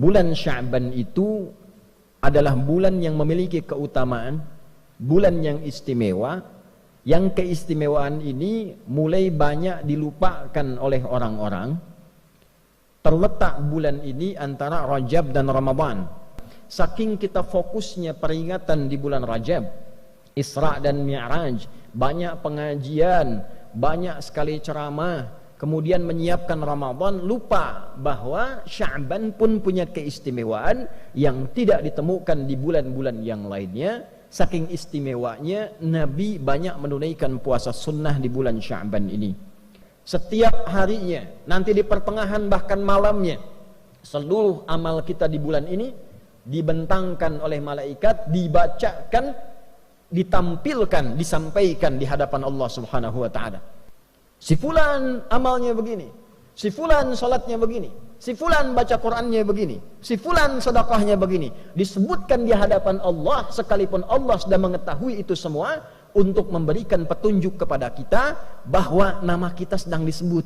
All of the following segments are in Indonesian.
bulan Sya'ban itu adalah bulan yang memiliki keutamaan, bulan yang istimewa, yang keistimewaan ini mulai banyak dilupakan oleh orang-orang. Terletak bulan ini antara Rajab dan Ramadan. Saking kita fokusnya peringatan di bulan Rajab, Isra dan Mi'raj, banyak pengajian, banyak sekali ceramah, kemudian menyiapkan Ramadan, lupa bahwa Sya'ban pun punya keistimewaan yang tidak ditemukan di bulan-bulan yang lainnya. Saking istimewanya, Nabi banyak menunaikan puasa sunnah di bulan Sya'ban ini. Setiap harinya, nanti di pertengahan bahkan malamnya, seluruh amal kita di bulan ini dibentangkan oleh malaikat, dibacakan, ditampilkan, disampaikan di hadapan Allah Subhanahu wa taala. Si fulan amalnya begini, si fulan salatnya begini, si fulan baca Qur'annya begini, si fulan sedekahnya begini. Disebutkan di hadapan Allah, sekalipun Allah sudah mengetahui itu semua, untuk memberikan petunjuk kepada kita bahwa nama kita sedang disebut.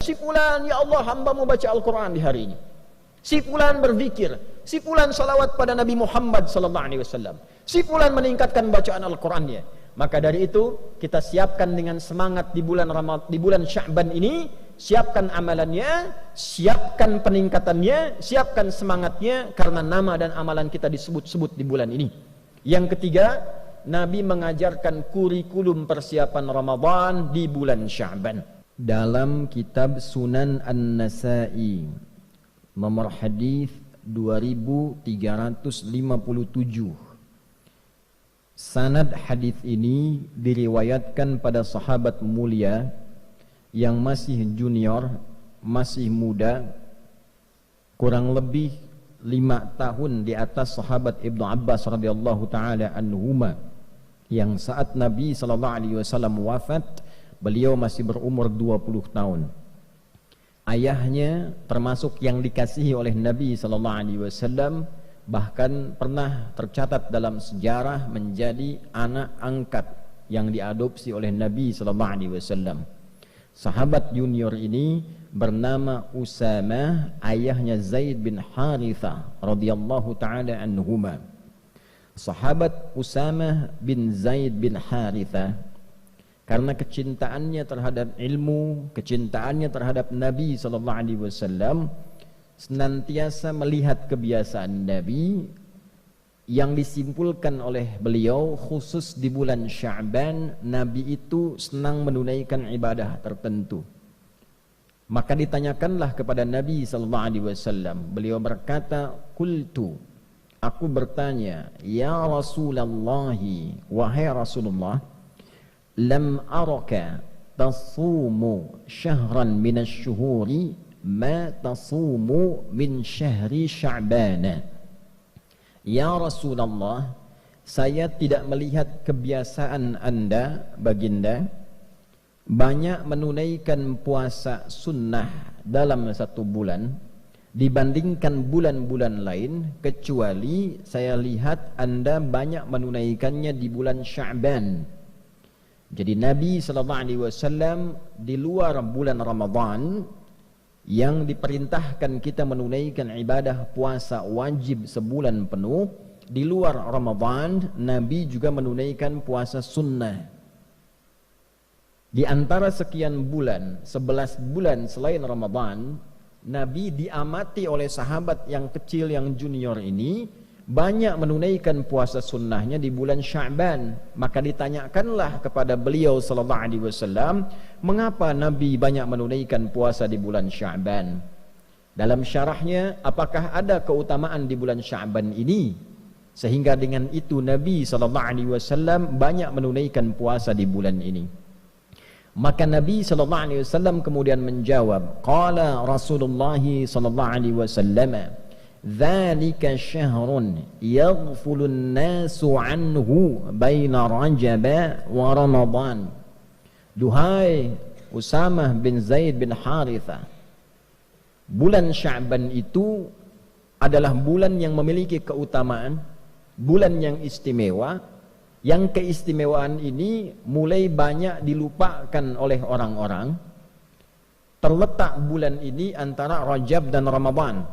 Si fulan, ya Allah, hamba-Mu baca Al-Quran di hari ini. Si fulan berzikir, si fulan salawat pada Nabi Muhammad SAW, si fulan meningkatkan bacaan Al-Qurannya. Maka dari itu kita siapkan dengan semangat di bulan Sya'ban ini, siapkan amalannya, siapkan peningkatannya, siapkan semangatnya, karena nama dan amalan kita disebut-sebut di bulan ini. Yang ketiga, Nabi mengajarkan kurikulum persiapan Ramadan di bulan Sya'ban. Dalam kitab Sunan An-Nasa'i, nomor hadis 2357, sanad hadis ini diriwayatkan pada sahabat mulia yang masih junior, masih muda, kurang lebih 5 tahun di atas sahabat Ibnu Abbas radhiyallahu taala anhuma, yang saat Nabi SAW wafat, beliau masih berumur 20 tahun. Ayahnya termasuk yang dikasihi oleh Nabi SAW, bahkan pernah tercatat dalam sejarah menjadi anak angkat yang diadopsi oleh Nabi SAW. Sahabat junior ini bernama Usamah, ayahnya Zaid bin Harithah radhiyallahu taala anhuma. Sahabat Usamah bin Zaid bin Harithah, karena kecintaannya terhadap ilmu, kecintaannya terhadap Nabi SAW, senantiasa melihat kebiasaan Nabi yang disimpulkan oleh beliau, khusus di bulan Sya'ban, Nabi itu senang menunaikan ibadah tertentu. Maka ditanyakanlah kepada Nabi SAW, beliau berkata, "Qultu," aku bertanya, "Ya Rasulullah, wahai Rasulullah, lam araka tasumu syahran minasyuhuri ma tasumu min syahri Sya'ban." Ya Rasulullah, saya tidak melihat kebiasaan Anda, baginda, banyak menunaikan puasa sunnah dalam satu bulan dibandingkan bulan-bulan lain, kecuali saya lihat Anda banyak menunaikannya di bulan Sya'ban. Jadi Nabi SAW di luar bulan Ramadan, yang diperintahkan kita menunaikan ibadah puasa wajib sebulan penuh, di luar Ramadan Nabi juga menunaikan puasa sunnah. Di antara sekian bulan, 11 bulan selain Ramadan, Nabi diamati oleh sahabat yang kecil, yang junior ini, banyak menunaikan puasa sunnahnya di bulan Sya'ban. Maka ditanyakanlah kepada beliau SAW, mengapa Nabi banyak menunaikan puasa di bulan Sya'ban? Dalam syarahnya, apakah ada keutamaan di bulan Sya'ban ini, sehingga dengan itu Nabi SAW banyak menunaikan puasa di bulan ini? Maka Nabi SAW kemudian menjawab, qala Rasulullah SAW, dzalika syahrun yaghfulun nasu anhu baina Rajab wa Ramadan. Duhai Usamah bin Zaid bin Harithah, bulan Sya'ban itu adalah bulan yang memiliki keutamaan, bulan yang istimewa, yang keistimewaan ini mulai banyak dilupakan oleh orang-orang. Terletak bulan ini antara Rajab dan Ramadan.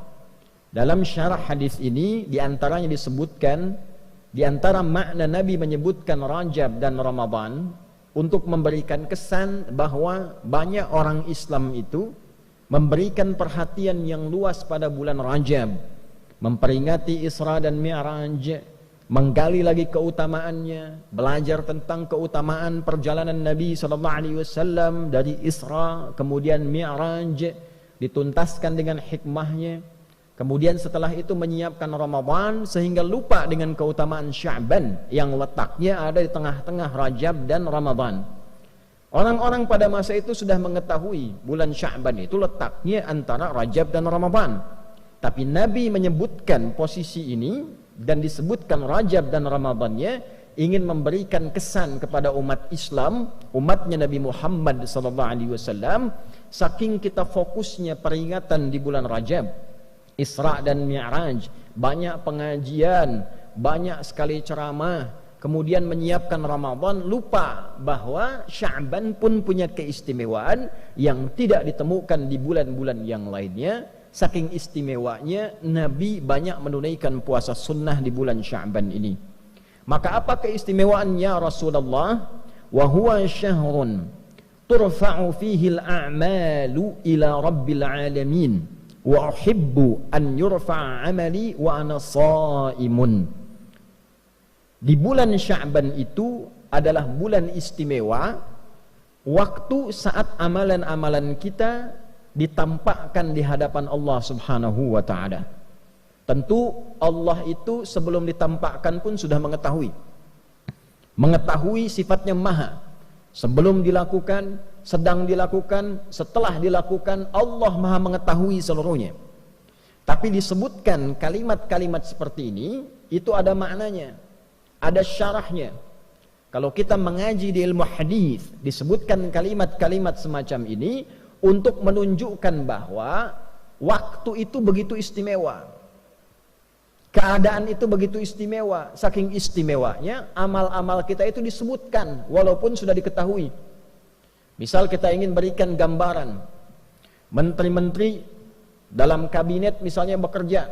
Dalam syarah hadis ini diantaranya disebutkan, diantara makna Nabi menyebutkan Rajab dan Ramadan untuk memberikan kesan bahwa banyak orang Islam itu memberikan perhatian yang luas pada bulan Rajab, memperingati Isra dan Mi'raj, menggali lagi keutamaannya, belajar tentang keutamaan perjalanan Nabi SAW dari Isra kemudian Mi'raj, dituntaskan dengan hikmahnya. Kemudian setelah itu menyiapkan Ramadan sehingga lupa dengan keutamaan Sya'ban yang letaknya ada di tengah-tengah Rajab dan Ramadan. Orang-orang pada masa itu sudah mengetahui bulan Sya'ban itu letaknya antara Rajab dan Ramadan. Tapi Nabi menyebutkan posisi ini dan disebutkan Rajab dan Ramadannya ingin memberikan kesan kepada umat Islam, umatnya Nabi Muhammad SAW, saking kita fokusnya peringatan di bulan Rajab, Isra dan Mi'raj, banyak pengajian, banyak sekali ceramah, kemudian menyiapkan Ramadan, lupa bahwa Sya'ban pun punya keistimewaan yang tidak ditemukan di bulan-bulan yang lainnya. Saking istimewanya Nabi banyak menunaikan puasa sunnah di bulan Sya'ban ini. Maka apa keistimewaannya Rasulullah? Wa huwa syahrun turfa'u fihi al-a'malu ila rabbil alamin wa uhibbu an yurfa'a 'amali wa ana sha'imun. Di bulan Sya'ban itu adalah bulan istimewa, waktu saat amalan-amalan kita ditampakkan di hadapan Allah Subhanahu wa ta'ala. Tentu Allah itu sebelum ditampakkan pun sudah mengetahui sifatnya maha. Sebelum dilakukan, sedang dilakukan, setelah dilakukan, Allah maha mengetahui seluruhnya. Tapi disebutkan kalimat-kalimat seperti ini, itu ada maknanya, ada syarahnya. Kalau kita mengaji di ilmu hadis, disebutkan kalimat-kalimat semacam ini untuk menunjukkan bahwa waktu itu begitu istimewa, keadaan itu begitu istimewa. Saking istimewanya amal-amal kita itu disebutkan walaupun sudah diketahui. Misal kita ingin berikan gambaran, menteri-menteri dalam kabinet misalnya bekerja,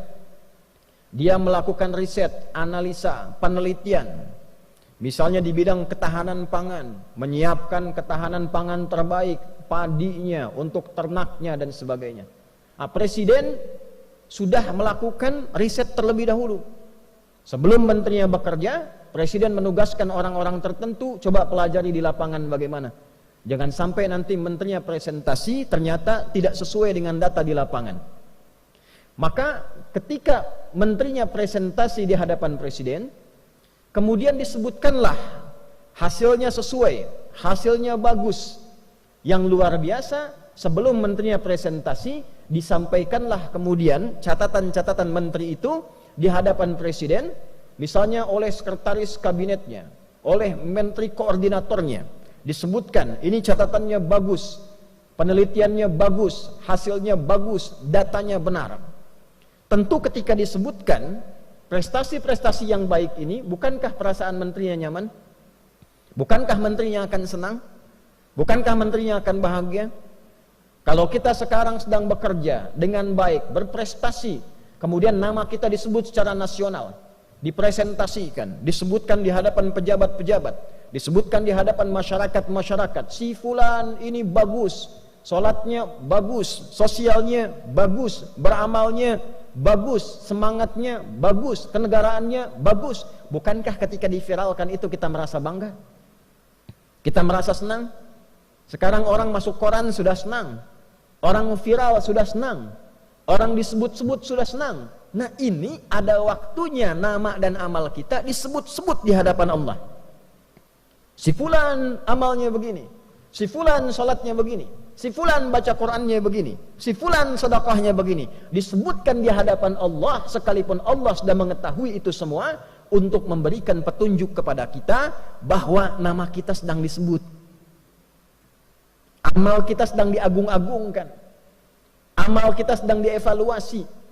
dia melakukan riset, analisa, penelitian, misalnya di bidang ketahanan pangan, menyiapkan ketahanan pangan terbaik, padinya, untuk ternaknya dan sebagainya. Nah, presiden sudah melakukan riset terlebih dahulu. Sebelum menterinya bekerja, presiden menugaskan orang-orang tertentu, coba pelajari di lapangan bagaimana. Jangan sampai nanti menterinya presentasi ternyata tidak sesuai dengan data di lapangan. Maka ketika menterinya presentasi di hadapan presiden, kemudian disebutkanlah hasilnya sesuai, hasilnya bagus. Yang luar biasa, sebelum menterinya presentasi, disampaikanlah kemudian catatan-catatan menteri itu di hadapan presiden, misalnya oleh sekretaris kabinetnya, oleh menteri koordinatornya, disebutkan ini catatannya bagus, penelitiannya bagus, hasilnya bagus, datanya benar. Tentu ketika disebutkan prestasi-prestasi yang baik ini, bukankah perasaan menterinya nyaman? Bukankah menterinya akan senang? Bukankah menterinya akan bahagia? Kalau kita sekarang sedang bekerja dengan baik, berprestasi, kemudian nama kita disebut secara nasional, dipresentasikan, disebutkan di hadapan pejabat-pejabat, disebutkan di hadapan masyarakat-masyarakat, si fulan ini bagus, sholatnya bagus, sosialnya bagus, beramalnya bagus, semangatnya bagus, kenegaraannya bagus. Bukankah ketika diviralkan itu kita merasa bangga? Kita merasa senang? Sekarang orang masuk koran sudah senang, orang viral sudah senang, orang disebut-sebut sudah senang. Nah, ini ada waktunya nama dan amal kita disebut-sebut di hadapan Allah. Si fulan amalnya begini, si fulan salatnya begini, si fulan baca Qur'annya begini, si fulan sedekahnya begini. Disebutkan di hadapan Allah, sekalipun Allah sudah mengetahui itu semua, untuk memberikan petunjuk kepada kita bahwa nama kita sedang disebut, amal kita sedang diagung-agungkan, amal kita sedang dievaluasi.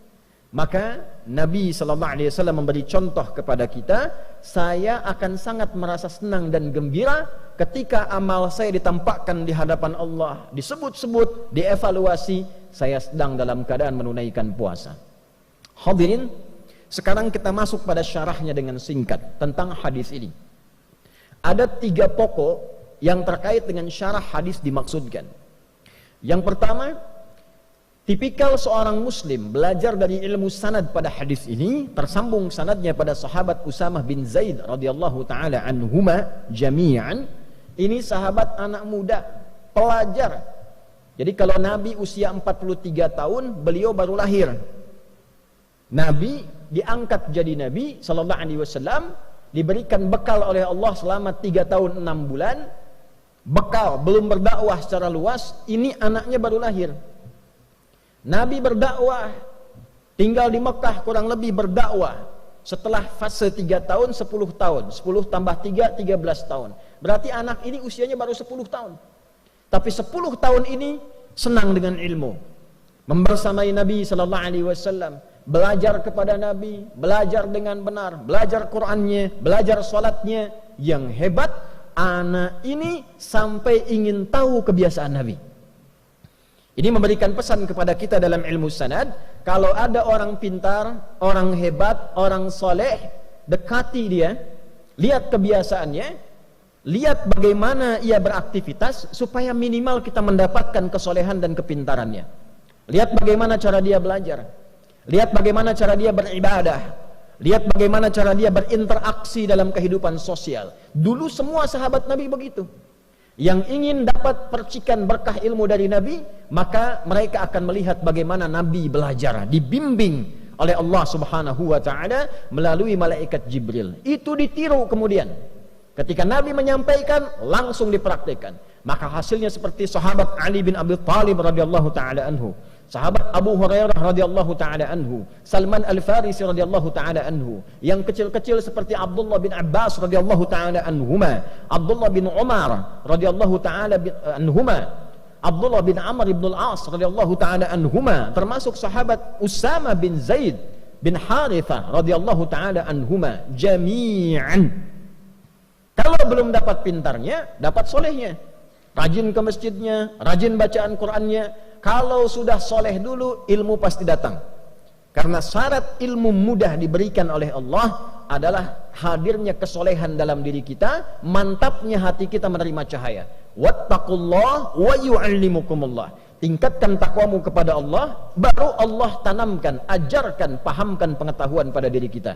Maka Nabi SAW memberi contoh kepada kita, saya akan sangat merasa senang dan gembira ketika amal saya ditampakkan di hadapan Allah, disebut-sebut, dievaluasi, saya sedang dalam keadaan menunaikan puasa. Hadirin, sekarang kita masuk pada syarahnya dengan singkat tentang hadis ini. Ada 3 pokok yang terkait dengan syarah hadis dimaksudkan. Yang pertama, tipikal seorang muslim belajar dari ilmu sanad pada hadis ini, tersambung sanadnya pada sahabat Usamah bin Zaid radhiyallahu taala anhuma jami'an. Ini sahabat anak muda, pelajar. Jadi kalau Nabi usia 43 tahun, beliau baru lahir. Nabi diangkat jadi Nabi sallallahu alaihi wasallam, diberikan bekal oleh Allah selama 3 tahun 6 bulan. Bekal, belum berdakwah secara luas, ini anaknya baru lahir. Nabi berdakwah, tinggal di Mekah kurang lebih berdakwah. Setelah fase 3 tahun, 10 tahun. 10 tambah 3, 13 tahun. Berarti anak ini usianya baru 10 tahun. Tapi 10 tahun ini senang dengan ilmu. Membersamai Nabi sallallahu alaihi wasallam, belajar kepada Nabi, belajar dengan benar, belajar Qur'annya, belajar salatnya. Yang hebat, anak ini sampai ingin tahu kebiasaan Nabi. Ini memberikan pesan kepada kita dalam ilmu sanad, kalau ada orang pintar, orang hebat, orang soleh, dekati dia, lihat kebiasaannya, lihat bagaimana ia beraktivitas, supaya minimal kita mendapatkan kesolehan dan kepintarannya. Lihat bagaimana cara dia belajar, lihat bagaimana cara dia beribadah, lihat bagaimana cara dia berinteraksi dalam kehidupan sosial. Dulu semua sahabat Nabi begitu. Yang ingin dapat percikan berkah ilmu dari Nabi, maka mereka akan melihat bagaimana Nabi belajar, dibimbing oleh Allah Subhanahu wa taala melalui malaikat Jibril. Itu ditiru kemudian. Ketika Nabi menyampaikan, langsung dipraktikkan. Maka hasilnya seperti sahabat Ali bin Abi Thalib radhiyallahu taala anhu, sahabat Abu Hurairah radhiyallahu taala anhu, Salman Al-Farisi radhiyallahu taala anhu, yang kecil-kecil seperti Abdullah bin Abbas radhiyallahu taala anhuma, Abdullah bin Umar radhiyallahu taala anhuma, Abdullah bin Amr bin Al-As radhiyallahu taala anhuma, termasuk sahabat Usamah bin Zaid bin Harithah radhiyallahu taala anhuma jami'an. Kalau belum dapat pintarnya, dapat solehnya. Rajin ke masjidnya, rajin bacaan Qur'annya. Kalau sudah soleh dulu, ilmu pasti datang. Karena syarat ilmu mudah diberikan oleh Allah adalah hadirnya kesolehan dalam diri kita, mantapnya hati kita menerima cahaya. Wattaqullah wa yu'allimukumullah. Tingkatkan takwamu kepada Allah, baru Allah tanamkan, ajarkan, pahamkan pengetahuan pada diri kita.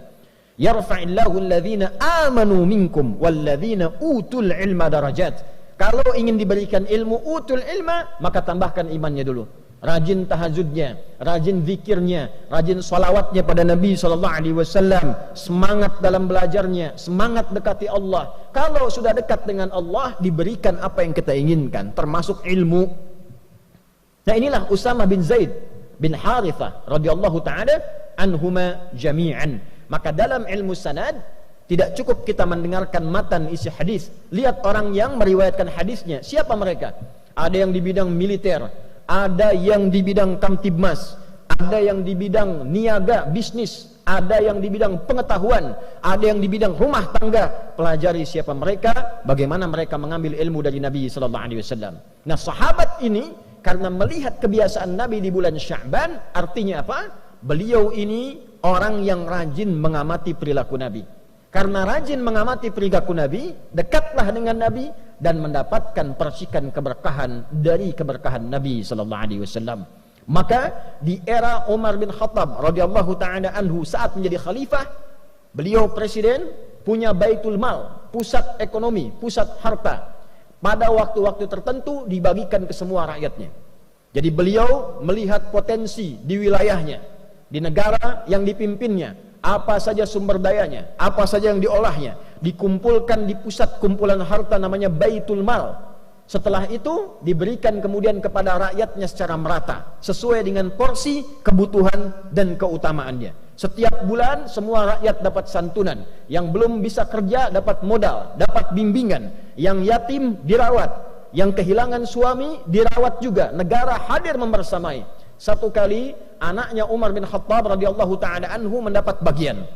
Yarfa'illahu alladhina amanu minkum walladhina utul ilma darajat. Kalau ingin diberikan ilmu utul ilma, maka tambahkan imannya dulu. Rajin tahajudnya, rajin zikirnya, rajin salawatnya pada Nabi SAW, semangat dalam belajarnya, semangat dekati Allah. Kalau sudah dekat dengan Allah, diberikan apa yang kita inginkan, termasuk ilmu. Nah, inilah Usamah bin Zaid bin Harithah radhiyallahu taala anhuma jami'an. Maka dalam ilmu sanad tidak cukup kita mendengarkan matan isi hadis. Lihat orang yang meriwayatkan hadisnya, siapa mereka? Ada yang di bidang militer, ada yang di bidang kamtibmas, ada yang di bidang niaga, bisnis, ada yang di bidang pengetahuan, ada yang di bidang rumah tangga. Pelajari siapa mereka, bagaimana mereka mengambil ilmu dari Nabi sallallahu alaihi wasallam. Nah, sahabat ini karena melihat kebiasaan Nabi di bulan Sya'ban, artinya apa? Beliau ini orang yang rajin mengamati perilaku Nabi. Karena rajin mengamati perilaku Nabi, dekatlah dengan Nabi dan mendapatkan percikan keberkahan dari keberkahan Nabi sallallahu alaihi wasallam. Maka di era Umar bin Khattab radhiyallahu taala anhu saat menjadi khalifah, beliau presiden, punya Baitul Mal, pusat ekonomi, pusat harta. Pada waktu-waktu tertentu dibagikan ke semua rakyatnya. Jadi beliau melihat potensi di wilayahnya, di negara yang dipimpinnya, apa saja sumber dayanya, apa saja yang diolahnya, dikumpulkan di pusat kumpulan harta namanya Baitul Mal. Setelah itu diberikan kemudian kepada rakyatnya secara merata, sesuai dengan porsi, kebutuhan dan keutamaannya. Setiap bulan semua rakyat dapat santunan, yang belum bisa kerja dapat modal, dapat bimbingan, yang yatim dirawat, yang kehilangan suami dirawat juga, negara hadir membersamai. Satu kali anaknya Umar bin Khattab radhiyallahu taala anhu mendapat bagian.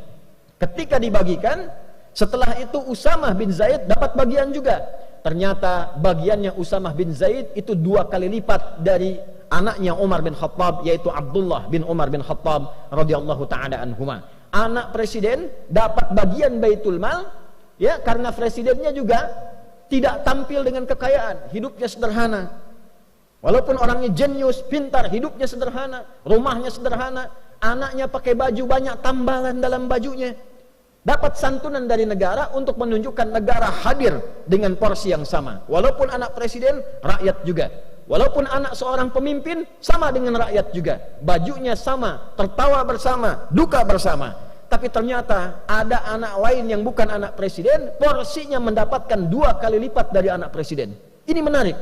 Ketika dibagikan, setelah itu Usamah bin Zaid dapat bagian juga. Ternyata bagiannya Usamah bin Zaid itu 2 kali lipat dari anaknya Umar bin Khattab, yaitu Abdullah bin Umar bin Khattab radhiyallahu taala anhuma. Anak presiden dapat bagian Baitul Mal, ya, karena presidennya juga tidak tampil dengan kekayaan, hidupnya sederhana. Walaupun orangnya jenius, pintar, hidupnya sederhana, rumahnya sederhana, anaknya pakai baju banyak tambalan dalam bajunya. Dapat santunan dari negara untuk menunjukkan negara hadir dengan porsi yang sama. Walaupun anak presiden, rakyat juga. Walaupun anak seorang pemimpin, sama dengan rakyat juga. Bajunya sama, tertawa bersama, duka bersama. Tapi ternyata ada anak lain yang bukan anak presiden, porsinya mendapatkan 2 kali lipat dari anak presiden. Ini menarik.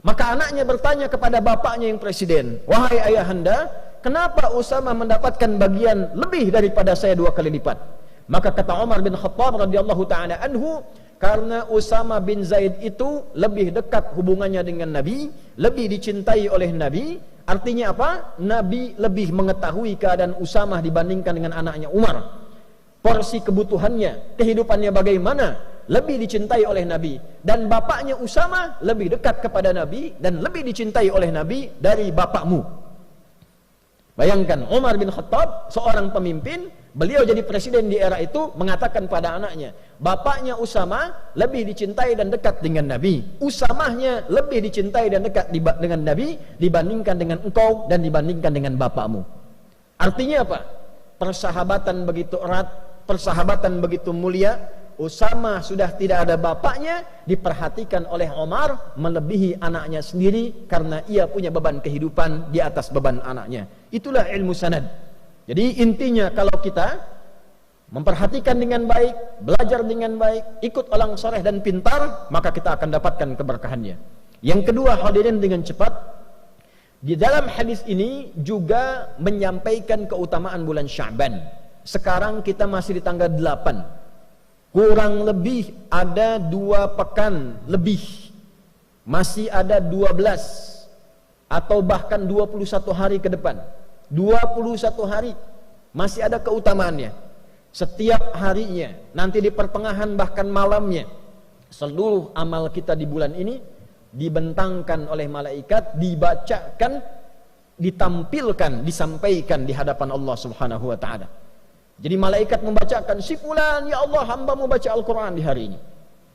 Maka anaknya bertanya kepada bapaknya yang presiden, "Wahai ayahanda, kenapa Usama mendapatkan bagian lebih daripada saya 2 kali lipat?" Maka kata Umar bin Khattab radhiyallahu ta'ala anhu, karena Usama bin Zaid itu lebih dekat hubungannya dengan Nabi, lebih dicintai oleh Nabi. Artinya apa? Nabi lebih mengetahui keadaan Usama dibandingkan dengan anaknya Umar. Porsi kebutuhannya, kehidupannya bagaimana, lebih dicintai oleh Nabi. Dan bapaknya Usama lebih dekat kepada Nabi dan lebih dicintai oleh Nabi dari bapakmu. Bayangkan, Umar bin Khattab, seorang pemimpin, beliau jadi presiden di era itu, mengatakan pada anaknya, bapaknya Usama lebih dicintai dan dekat dengan Nabi. Usamahnya lebih dicintai dan dekat dengan Nabi dibandingkan dengan engkau dan dibandingkan dengan bapakmu. Artinya apa? Persahabatan begitu erat, persahabatan begitu mulia. Usama sudah tidak ada bapaknya, diperhatikan oleh Umar melebihi anaknya sendiri karena ia punya beban kehidupan di atas beban anaknya. Itulah ilmu sanad. Jadi intinya, kalau kita memperhatikan dengan baik, belajar dengan baik, ikut orang soleh dan pintar, maka kita akan dapatkan keberkahannya. Yang kedua, hadirin dengan cepat, di dalam hadis ini juga menyampaikan keutamaan bulan Sya'ban. Sekarang kita masih di tanggal 8. Kurang lebih ada 2 pekan lebih, masih ada 12 atau bahkan 21 hari ke depan. 21 hari masih ada keutamaannya. Setiap harinya, nanti di pertengahan bahkan malamnya, seluruh amal kita di bulan ini dibentangkan oleh malaikat, dibacakan, ditampilkan, disampaikan di hadapan Allah Subhanahu wa taala. Jadi malaikat membacakan, si fulan, ya Allah, hambamu baca Al-Quran di hari ini.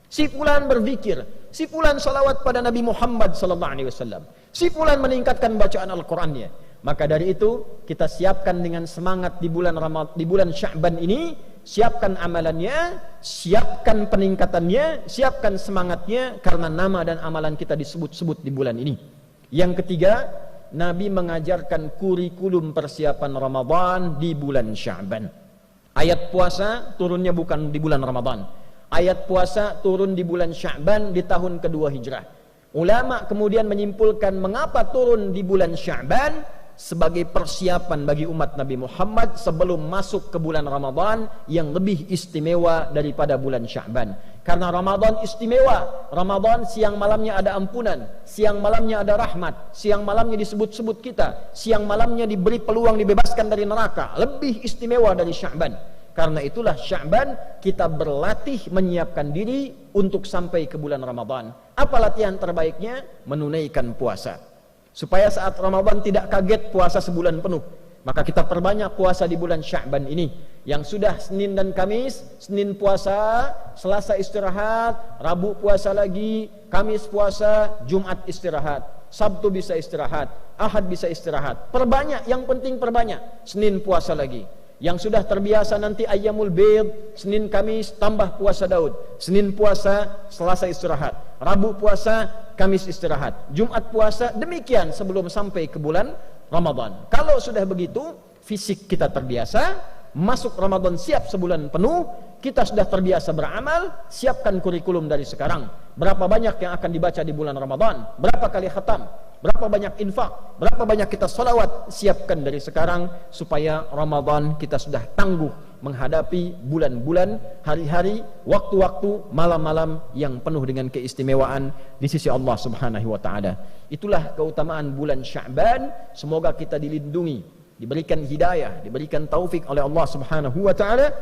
Si fulan berzikir, si fulan salawat pada Nabi Muhammad sallallahu alaihi wasallam. Si fulan meningkatkan bacaan Al-Qurannya. Maka dari itu kita siapkan dengan semangat di bulan Sya'ban ini, siapkan amalannya, siapkan peningkatannya, siapkan semangatnya, karena nama dan amalan kita disebut-sebut di bulan ini. Yang ketiga, Nabi mengajarkan kurikulum persiapan Ramadan di bulan Sya'ban. Ayat puasa turunnya bukan di bulan Ramadan. Ayat puasa turun di bulan Sya'ban di tahun kedua Hijrah. Ulama kemudian menyimpulkan mengapa turun di bulan Sya'ban, sebagai persiapan bagi umat Nabi Muhammad sebelum masuk ke bulan Ramadan yang lebih istimewa daripada bulan Sya'ban. Karena Ramadan istimewa. Ramadan siang malamnya ada ampunan, siang malamnya ada rahmat, siang malamnya disebut-sebut kita, siang malamnya diberi peluang dibebaskan dari neraka. Lebih istimewa dari Sya'ban. Karena itulah Sya'ban kita berlatih menyiapkan diri untuk sampai ke bulan Ramadan. Apa latihan terbaiknya? Menunaikan puasa. Supaya saat Ramadan tidak kaget puasa sebulan penuh. Maka kita perbanyak puasa di bulan Sya'ban ini. Yang sudah Senin dan Kamis, Senin puasa, Selasa istirahat, Rabu puasa lagi, Kamis puasa, Jumat istirahat, Sabtu bisa istirahat, Ahad bisa istirahat. Perbanyak, yang penting perbanyak. Senin puasa lagi. Yang sudah terbiasa nanti Ayyamul Bid, Senin Kamis tambah puasa Daud, Senin puasa, Selasa istirahat, Rabu puasa, Kamis istirahat, Jumat puasa, demikian sebelum sampai ke bulan Ramadan. Kalau sudah begitu, fisik kita terbiasa, masuk Ramadan siap sebulan penuh, kita sudah terbiasa beramal, siapkan kurikulum dari sekarang. Berapa banyak yang akan dibaca di bulan Ramadan, berapa kali khatam, berapa banyak infak, berapa banyak kita sholawat, siapkan dari sekarang supaya Ramadan kita sudah tangguh menghadapi bulan-bulan, hari-hari, waktu-waktu, malam-malam yang penuh dengan keistimewaan di sisi Allah Subhanahu wa taala. Itulah keutamaan bulan Sya'ban. Semoga kita dilindungi, diberikan hidayah, diberikan taufik oleh Allah Subhanahu wa taala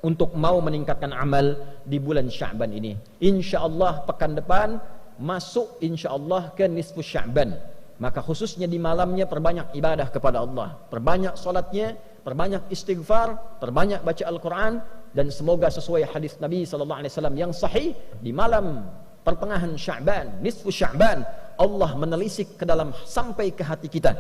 untuk mau meningkatkan amal di bulan Sya'ban ini. Insyaallah pekan depan masuk insyaallah ke nisfu Sya'ban. Maka khususnya di malamnya perbanyak ibadah kepada Allah, perbanyak solatnya, perbanyak istighfar, perbanyak baca Al-Quran, dan semoga sesuai hadis Nabi SAW yang sahih, di malam pertengahan Sya'ban, nisfu Sya'ban, Allah menelisik ke dalam sampai ke hati kita.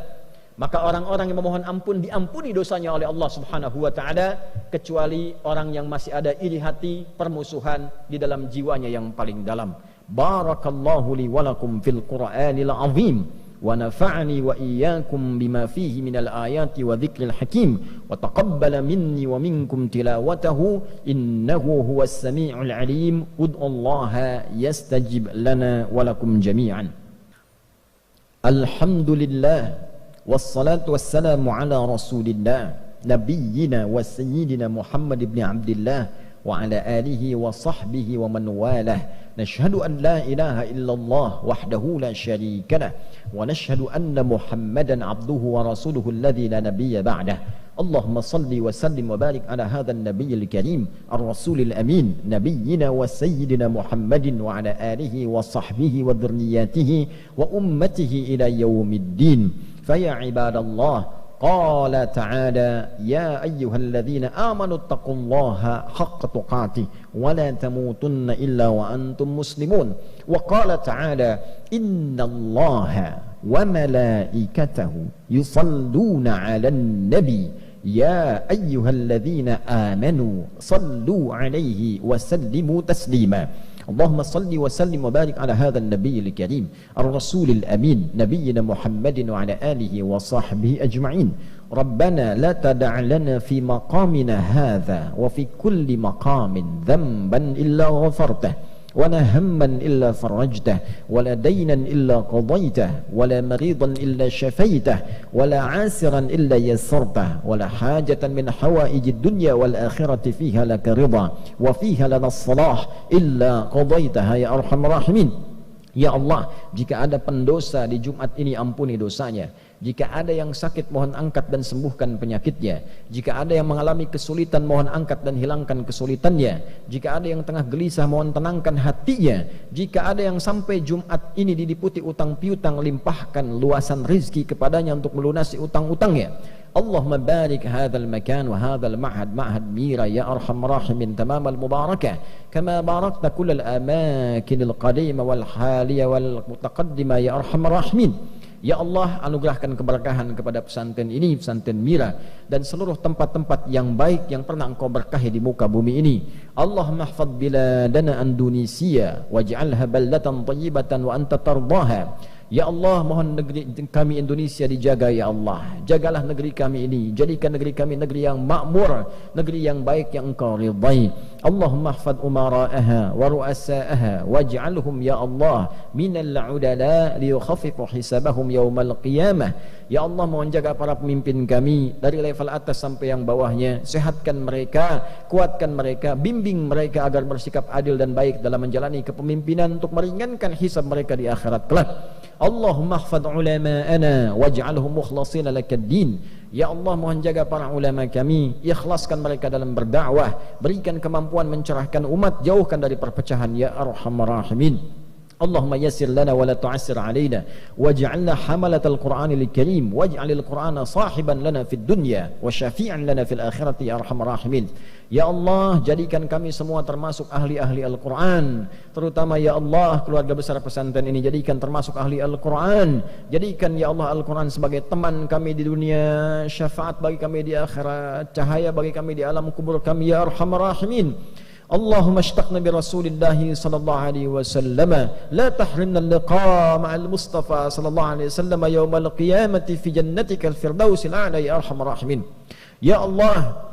Maka orang-orang yang memohon ampun diampuni dosanya oleh Allah Subhanahu wa taala, kecuali orang yang masih ada iri hati, permusuhan di dalam jiwanya yang paling dalam. Barakallahu li wa lakum fil Qur'anil azim wa nafa'ani wa iyyakum bima fihi minal ayati wa dzikril hakim wa taqabbala minni wa minkum tilawatahu innahu huwas samiul alim. Ud'ullaha yastajib lana wa lakum jami'an. Alhamdulillah wassalatu wassalamu ala rasulillah nabiyyina wa sayyidina Muhammad ibn Abdillah wa ala alihi wa sahbihi wa man walah. Nashhadu an la ilaha illallah wahdahu la syarika lah wa nashhadu anna Muhammadan abduhu wa rasuluhu alladhi la nabiyya ba'dah. Allahumma salli wa sallim wa barik ala hadha an-nabiyyil karim ar-rasulil amin nabiyyina wa sayyidina Muhammadin wa ala alihi wa sahbihi wa dhurriyyatihi wa ummatihi ila yaumiddin. Faya ibadallah, qala ta'ala ya ayyuhalladzina amanu taqullaha haqqa tuqatih wa la tamutunna illa wa antum muslimun. Wa qala ta'ala innallaha wa malaikatahu yusalluna 'alan nabi ya ayyuhalladzina amanu sallu 'alaihi wa sallimu taslima. Allahumma salli wa sallim wa barik ala hadha an-nabiyyil karim ar-rasulil amin nabiyyina Muhammadin wa ala alihi wa sahbihi ajma'in. Rabbana la tada' lana fi maqamina hadha wa fi kulli maqamin dhanban illa ghafartah ولا هما إلا فرجته ولا دينا إلا قضيته ولا مريضا إلا شفيته ولا عاسرا إلا يسرته ولا حاجة من حوائج الدنيا والآخرة فيها لك رضا وفيها لنا الصلاح إلا قضيتها يا أرحم الراحمين. Ya Allah, jika ada pendosa di Jumat ini ampuni dosanya. Jika ada yang sakit mohon angkat dan sembuhkan penyakitnya. Jika ada yang mengalami kesulitan mohon angkat dan hilangkan kesulitannya. Jika ada yang tengah gelisah mohon tenangkan hatinya. Jika ada yang sampai Jumat ini diliputi utang piutang, limpahkan luasan rizki kepadanya untuk melunasi utang-utangnya. Allahumma barik hadzal makan wa hadzal ma'had ma'had mira ya arhamar rahimin tamamal mubarakah kama barakta kullal amakinil qadima wal haliya wal mutaqaddima ya arhamar rahimin. Ya Allah, anugerahkan keberkahan kepada pesantren ini, pesantren Mira, dan seluruh tempat-tempat yang baik yang pernah Engkau berkahi di muka bumi ini. Allahumma hafadz biladana Indonesia waj'alha baldatan thayyibatan wa anta tardaha. Ya Allah, mohon negeri kami Indonesia dijaga ya Allah. Jagalah negeri kami ini, jadikan negeri kami negeri yang makmur, negeri yang baik yang Engkau ridai. Allahumma hafadz umara'aha wa ru'asa'aha waj'alhum ya Allah minal 'udala liyukhaffifu hisabahum yaumal qiyamah. Ya Allah, mohon jaga para pemimpin kami dari level atas sampai yang bawahnya. Sehatkan mereka, kuatkan mereka, bimbing mereka agar bersikap adil dan baik dalam menjalani kepemimpinan untuk meringankan hisab mereka di akhirat kelak. Allahumma hafadz ulama'ana waj'alhum mukhlashina lakad-din. Ya Allah, mohon jaga para ulama kami, ikhlaskan mereka dalam berdakwah, berikan kemampuan mencerahkan umat, jauhkan dari perpecahan ya arhamar rahimin. Allahumma yassir lana wa la tu'assir alaina waj'alna hamalatal Qur'anil karim waj'alil Qur'ana sahiban lana fid dunya wa syafi'an lana fil akhirati ya arhamar rahimin. Ya Allah, jadikan kami semua termasuk ahli-ahli Al-Quran, terutama ya Allah keluarga besar pesantren ini jadikan termasuk ahli Al-Quran. Jadikan ya Allah Al-Quran sebagai teman kami di dunia, syafaat bagi kami di akhirat, cahaya bagi kami di alam kubur kami ya arhamar rahimin. Allahumma ashtaqna bi Rasulillahi sallallahu alaihi wasallam la tahrimna al-liqa ma'al Mustafa sallallahu alaihi wasallam yaumal qiyamati fi jannatikal firdausil a'la ya arhamar rahimin. Ya Allah,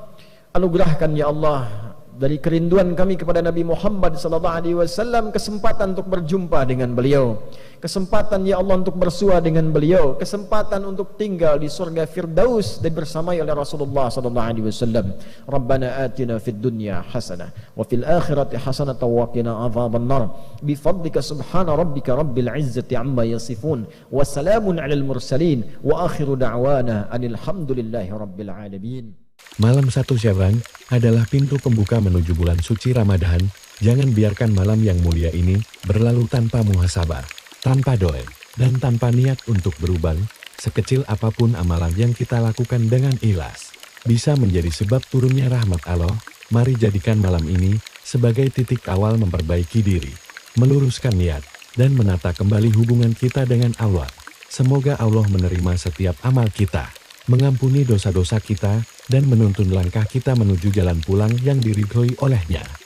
anugerahkan ya Allah dari kerinduan kami kepada Nabi Muhammad sallallahu alaihi wasallam kesempatan untuk berjumpa dengan beliau, kesempatan ya Allah untuk bersua dengan beliau, kesempatan untuk tinggal di surga Firdaus dan bersamai oleh Rasulullah sallallahu alaihi wasallam. Rabbana atina fid dunya hasanah wa fil akhirati hasanah wa qina adzabannar bi fadlika subhana rabbika rabbil izzati amma yasifun wa salamun alal mursalin wa akhiru da'wana anil hamdulillahi rabbil alamin. Malam 1 Sya'ban adalah pintu pembuka menuju bulan suci Ramadan. Jangan biarkan malam yang mulia ini berlalu tanpa muhasabah, tanpa doa, dan tanpa niat untuk berubah, sekecil apapun amalan yang kita lakukan dengan ikhlas, bisa menjadi sebab turunnya rahmat Allah. Mari jadikan malam ini sebagai titik awal memperbaiki diri, meluruskan niat, dan menata kembali hubungan kita dengan Allah. Semoga Allah menerima setiap amal kita, mengampuni dosa-dosa kita, dan menuntun langkah kita menuju jalan pulang yang diridhoi oleh-Nya.